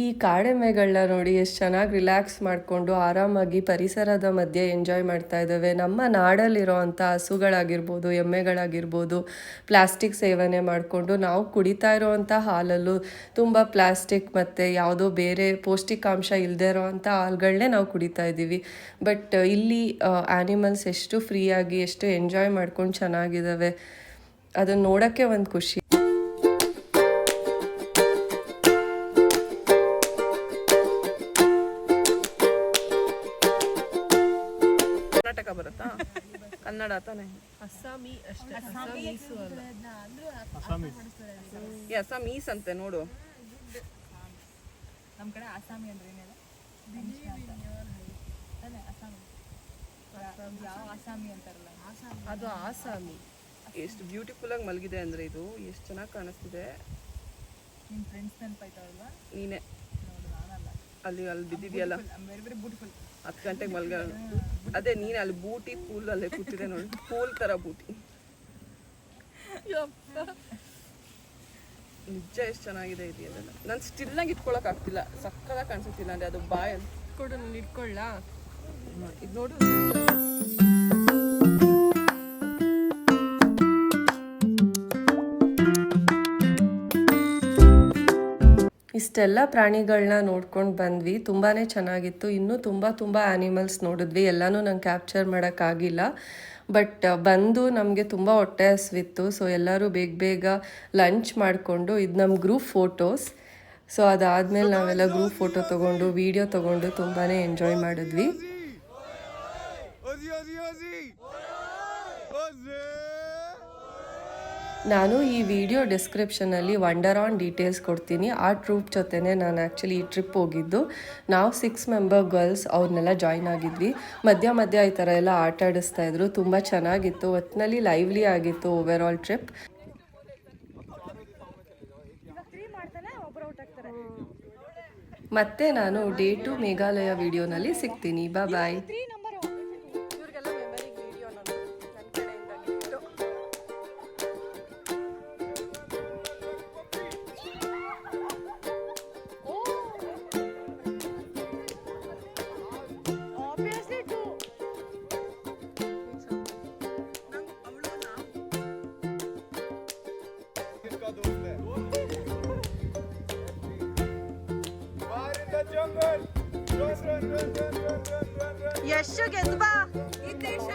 ಈ ಕಾಡೆಮ್ಮೆಗಳನ್ನ ನೋಡಿ ಎಷ್ಟು ಚೆನ್ನಾಗಿ ರಿಲ್ಯಾಕ್ಸ್ ಮಾಡಿಕೊಂಡು ಆರಾಮಾಗಿ ಪರಿಸರದ ಮಧ್ಯೆ ಎಂಜಾಯ್ ಮಾಡ್ತಾ ಇದ್ದಾವೆ. ನಮ್ಮ ನಾಡಲ್ಲಿರೋ ಅಂಥ ಹಸುಗಳಾಗಿರ್ಬೋದು, ಎಮ್ಮೆಗಳಾಗಿರ್ಬೋದು, ಪ್ಲಾಸ್ಟಿಕ್ ಸೇವನೆ ಮಾಡಿಕೊಂಡು ನಾವು ಕುಡಿತಾ ಇರೋವಂಥ ಹಾಲಲ್ಲೂ ತುಂಬ ಪ್ಲಾಸ್ಟಿಕ್ ಮತ್ತು ಯಾವುದೋ ಬೇರೆ ಪೌಷ್ಟಿಕಾಂಶ ಇಲ್ಲದೆ ಇರೋವಂಥ ಹಾಲುಗಳನ್ನೇ ನಾವು ಕುಡಿತಾ ಇದ್ದೀವಿ. ಬಟ್ ಇಲ್ಲಿ ಆ್ಯನಿಮಲ್ಸ್ ಎಷ್ಟು ಫ್ರೀಯಾಗಿ ಎಷ್ಟು ಎಂಜಾಯ್ ಮಾಡ್ಕೊಂಡು ಚೆನ್ನಾಗಿದ್ದಾವೆ, ಅದನ್ನು ನೋಡೋಕ್ಕೆ ಒಂದು ಖುಷಿ. ಕರ್ನಾಟಕ ಬರುತ್ತಾ? ಕನ್ನಡ ತಾನೆ? ಅಸ್ಸಾಮಿ ಅಷ್ಟೇ, ಅಸ್ಸಾಮೀಸ್ ಅಂತೆ ನೋಡು. ನಮ್ಮ ಕಡೆ ಆಸಾಮಿ ಅಂದ್ರೆ ಏನಿಲ್ಲ, ಆಸಾಮಿ ಅಂತಾರಲ್ಲ, ಅದು ಆಸಾಮಿ. ಎಷ್ಟು ಬ್ಯೂಟಿಫುಲ್ ಆಗಿ ಮಲಗಿದೆ ಅಂದ್ರೆ ಇದು ಎಷ್ಟು ಚೆನ್ನಾಗಿ ಕಾಣಿಸ್ತಿದೆ. ನಿಮ್ಮ ಫ್ರೆಂಡ್ಸ್ ನೆನಪಾಯ್ತಾವಲ್ವಾ? ನೀನೆ ನಾನಲ್ಲ, ಅಲ್ಲಿ ಬಿದ್ದಿದ್ಯಲ್ಲ, ವೆರಿ ವೆರಿ ಬ್ಯೂಟಿಫುಲ್. 10 ಗಂಟೆಗೆ ಮಲ್ಗ. ಅದೇ ನೀನು ಅಲ್ಲಿ ಬೂಟಿ ಪೂಲ್ ಅಲ್ಲೇ ಕೂತಿದೆ ನೋಡಿ, ಪೂಲ್ ತರ ಬೂಟಿ. ನಿಜ ಎಷ್ಟು ಚೆನ್ನಾಗಿದೆ ಇದು ಅದೆಲ್ಲ. ನಾನು ಸ್ಟಿಲ್ನಾಗ ಇಟ್ಕೊಳಕ್ ಆಗ್ತಿಲ್ಲ, ಸಕ್ಕದಾಗ ಕಾಣಿಸುತ್ತಿಲ್ಲ ಅಂದ್ರೆ ಅದು ಬಾಯಲ್ಲಿ ಕೊಡು, ನಾನು ಇಟ್ಕೊಳ್ಳ. ಇದು ನೋಡು. ಇಷ್ಟೆಲ್ಲ ಪ್ರಾಣಿಗಳನ್ನ ನೋಡ್ಕೊಂಡು ಬಂದ್ವಿ, ತುಂಬಾ ಚೆನ್ನಾಗಿತ್ತು. ಇನ್ನೂ ತುಂಬ ಆ್ಯನಿಮಲ್ಸ್ ನೋಡಿದ್ವಿ, ಎಲ್ಲನೂ ನಂಗೆ ಕ್ಯಾಪ್ಚರ್ ಮಾಡೋಕ್ಕಾಗಿಲ್ಲ. ಬಟ್ ಬಂದು ನಮಗೆ ತುಂಬ ಹೊಟ್ಟೆ ಹಸಿವಿತ್ತು. ಸೊ ಎಲ್ಲರೂ ಬೇಗ ಲಂಚ್ ಮಾಡಿಕೊಂಡು, ಇದು ನಮ್ಮ ಗ್ರೂಪ್ ಫೋಟೋಸ್. ಸೊ ಅದಾದಮೇಲೆ ನಾವೆಲ್ಲ ಗ್ರೂಪ್ ಫೋಟೋ ತೊಗೊಂಡು ವಿಡಿಯೋ ತೊಗೊಂಡು ತುಂಬಾ ಎಂಜಾಯ್ ಮಾಡಿದ್ವಿ. ನಾನು ಈ ವಿಡಿಯೋ ಡಿಸ್ಕ್ರಿಪ್ಷನಲ್ಲಿ ವಂಡರ್ ಆನ್ ಡೀಟೇಲ್ಸ್ ಕೊಡ್ತೀನಿ. ಆ ಟ್ರೂಪ್ ಜೊತೆನೇ ನಾನು ಆ್ಯಕ್ಚುಲಿ ಈ ಟ್ರಿಪ್ ಹೋಗಿದ್ದು. ನಾವು 6 ಮೆಂಬರ್ ಗರ್ಲ್ಸ್ ಅವ್ರನ್ನೆಲ್ಲ ಜಾಯ್ನ್ ಆಗಿದ್ವಿ. ಮಧ್ಯ ಈ ಥರ ಎಲ್ಲ ಆಟ ಆಡಿಸ್ತಾ ಇದ್ರು, ತುಂಬ ಚೆನ್ನಾಗಿತ್ತು. ಒಟ್ಟಿನಲ್ಲಿ ಲೈವ್ಲಿ ಆಗಿತ್ತು ಓವರ್ ಆಲ್ ಟ್ರಿಪ್. ಮತ್ತೆ ನಾನು ಡೇ 2 ಮೇಘಾಲಯ ವಿಡಿಯೋನಲ್ಲಿ ಸಿಗ್ತೀನಿ. ಬಾಯ್. ಯಶ್ ಗೆದ್ದು ಬಾ. ಹಿತೇಶ